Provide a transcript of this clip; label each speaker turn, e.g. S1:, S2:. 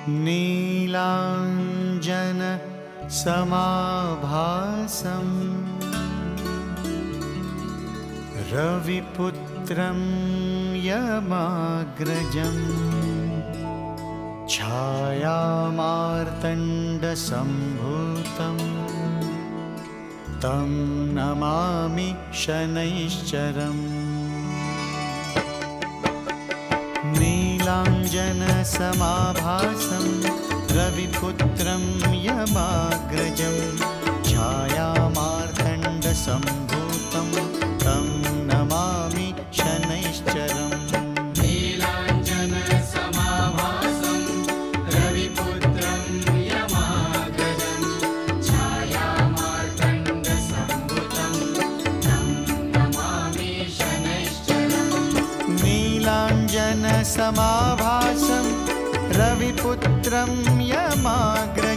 S1: नीलाञ्जन समाभासं रविपुत्रं यमाग्रजं छायामार्तण्डसम्भूतं तं नमामि शनैश्चरम्। नीलाञ्जनसमाभासं रविपुत्रं यमाग्रजं छायामार्तण्डसम्भूतं तं नमामि शनैश्चरम्।
S2: नीलाञ्जनसमाभासं रविपुत्रं यमाग्रजं छायामार्तण्डसम्भूतं तं नमामि शनैश्चरम्।
S1: नीलाञ्जनसमाभासं रविपुत्रं यमाग्रजं